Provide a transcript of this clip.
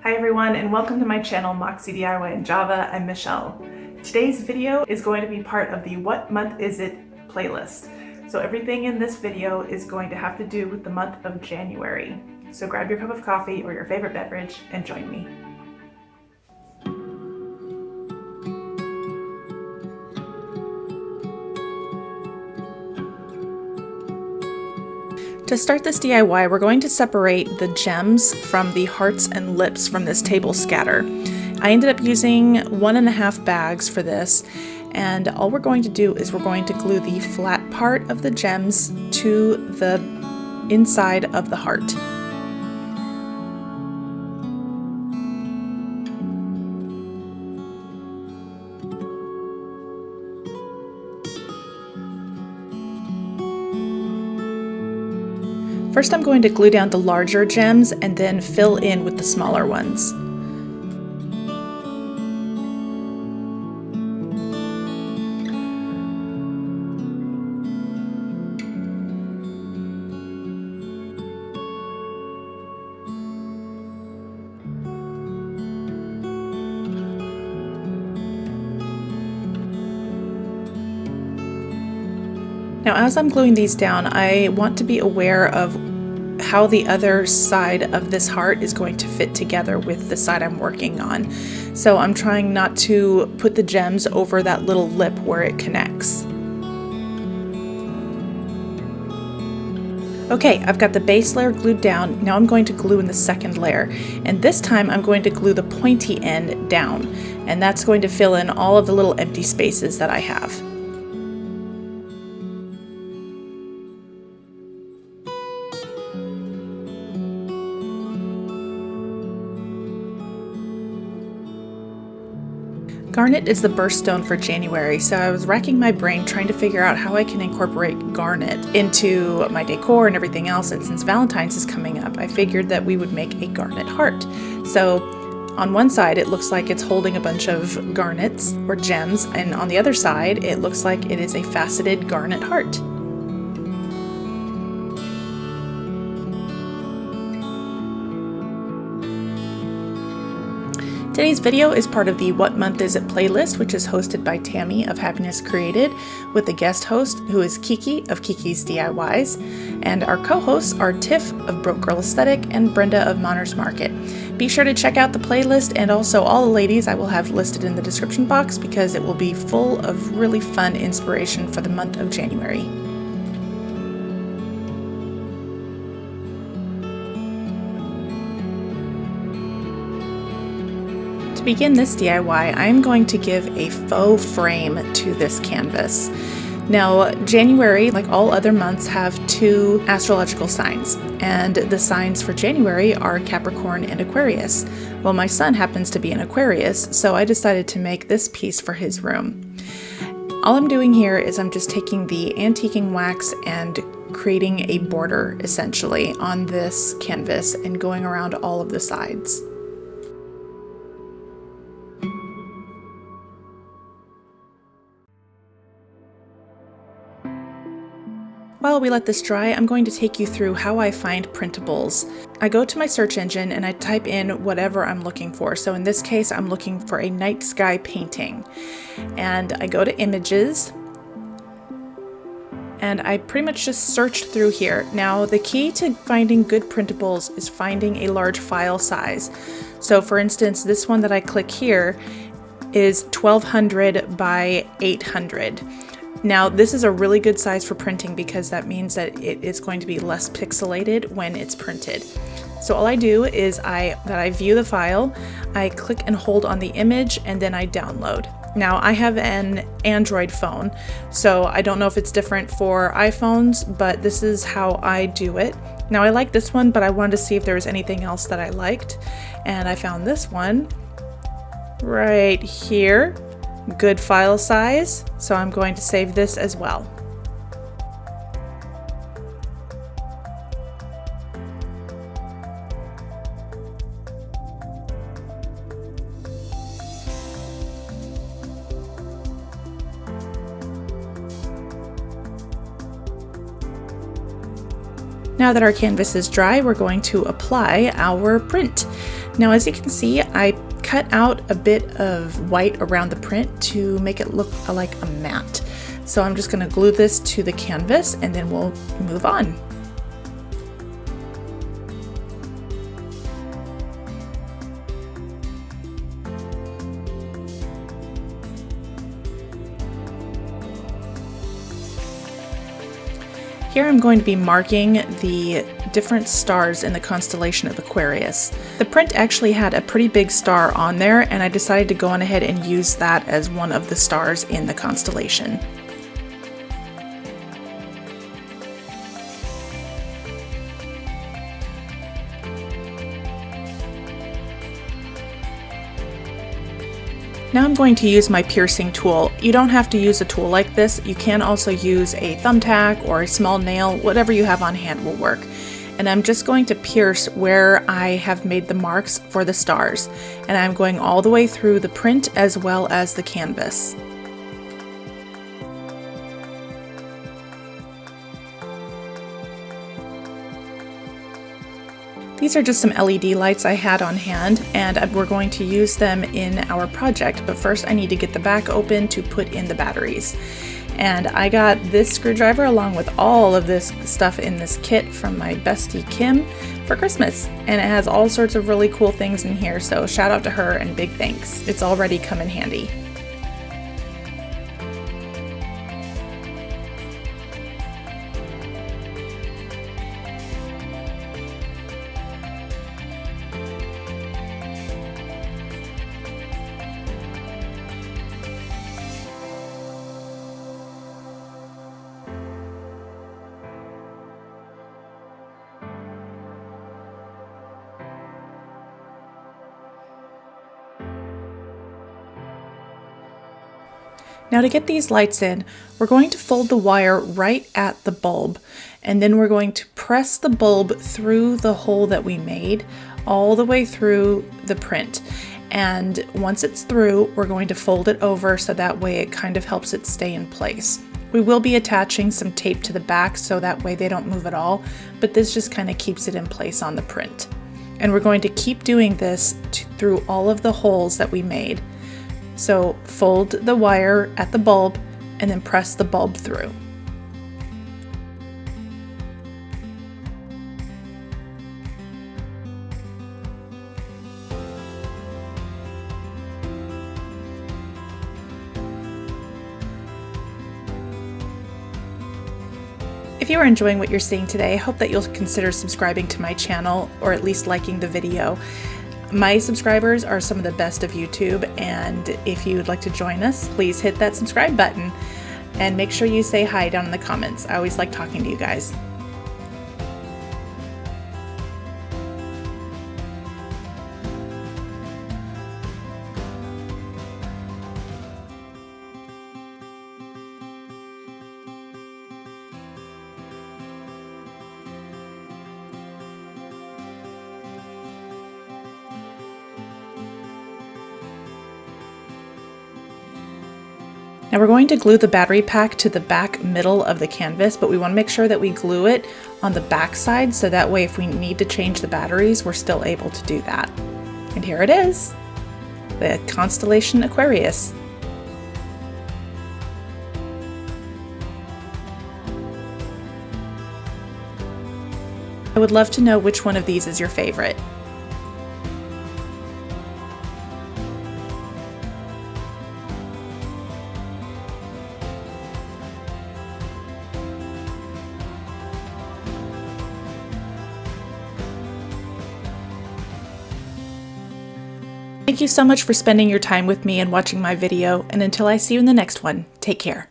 Hi everyone, and welcome to my channel Moxie DIY in Java. I'm Michelle. Today's video is going to be part of the What Month Is It playlist. So everything in this video is going to have to do with the month of January. So grab your cup of coffee or your favorite beverage and join me. To start this DIY, we're going to separate the gems from the hearts and lips from this table scatter. I ended up using 1.5 bags for this, and all we're going to do is we're going to glue the flat part of the gems to the inside of the heart. First, I'm going to glue down the larger gems and then fill in with the smaller ones. Now, as I'm gluing these down, I want to be aware of how the other side of this heart is going to fit together with the side I'm working on. So I'm trying not to put the gems over that little lip where it connects. Okay, I've got the base layer glued down. Now I'm going to glue in the second layer. And this time I'm going to glue the pointy end down. And that's going to fill in all of the little empty spaces that I have. Garnet is the birthstone for January, so I was racking my brain trying to figure out how I can incorporate garnet into my decor and everything else, and since Valentine's is coming up, I figured that we would make a garnet heart. So on one side it looks like it's holding a bunch of garnets or gems, and on the other side it looks like it is a faceted garnet heart. Today's video is part of the What Month Is It playlist, which is hosted by Tammy of Happiness Created, with a guest host who is Kiki of Kiki's DIYs, and our co-hosts are Tiff of Broke Girl Aesthetic and Brenda of Monner's Market. Be sure to check out the playlist, and also all the ladies I will have listed in the description box because it will be full of really fun inspiration for the month of January. To begin this DIY, I'm going to give a faux frame to this canvas. Now, January, like all other months, have 2 astrological signs, and the signs for January are Capricorn and Aquarius. Well, my son happens to be an Aquarius, so I decided to make this piece for his room. All I'm doing here is I'm just taking the antiquing wax and creating a border, essentially, on this canvas and going around all of the sides. While we let this dry, I'm going to take you through how I find printables. I go to my search engine and I type in whatever I'm looking for. So in this case, I'm looking for a night sky painting. And I go to images, and I pretty much just searched through here. Now, the key to finding good printables is finding a large file size. So for instance, this one that I click here is 1200 by 800. Now, this is a really good size for printing because that means that it is going to be less pixelated when it's printed. So all I do is I view the file, I click and hold on the image, and then I download. Now, I have an Android phone, so I don't know if it's different for iPhones, but this is how I do it. Now, I like this one, but I wanted to see if there was anything else that I liked, and I found this one right here. Good file size, so I'm going to save this as well. Now that our canvas is dry, we're going to apply our print. Now, as you can see, I cut out a bit of white around the print to make it look like a mat. So I'm just going to glue this to the canvas and then we'll move on. Here I'm going to be marking the different stars in the constellation of Aquarius. The print actually had a pretty big star on there, and I decided to go on ahead and use that as one of the stars in the constellation. Now I'm going to use my piercing tool. You don't have to use a tool like this. You can also use a thumbtack or a small nail. Whatever you have on hand will work. And I'm just going to pierce where I have made the marks for the stars. And I'm going all the way through the print as well as the canvas. These are just some LED lights I had on hand, and we're going to use them in our project, but first I need to get the back open to put in the batteries. And I got this screwdriver along with all of this stuff in this kit from my bestie Kim for Christmas, and it has all sorts of really cool things in here, so shout out to her and big thanks. It's already come in handy. Now to get these lights in, we're going to fold the wire right at the bulb, and then we're going to press the bulb through the hole that we made all the way through the print. And once it's through, we're going to fold it over so that way it kind of helps it stay in place. We will be attaching some tape to the back so that way they don't move at all, but this just kind of keeps it in place on the print. And we're going to keep doing this through all of the holes that we made. So fold the wire at the bulb and then press the bulb through. If you are enjoying what you're seeing today, I hope that you'll consider subscribing to my channel or at least liking the video. My subscribers are some of the best of YouTube, and if you would like to join us, please hit that subscribe button and make sure you say hi down in the comments. I always like talking to you guys. Now we're going to glue the battery pack to the back middle of the canvas, but we want to make sure that we glue it on the back side so that way if we need to change the batteries, we're still able to do that. And here it is, the constellation Aquarius. I would love to know which one of these is your favorite. Thank you so much for spending your time with me and watching my video, and until I see you in the next one, take care.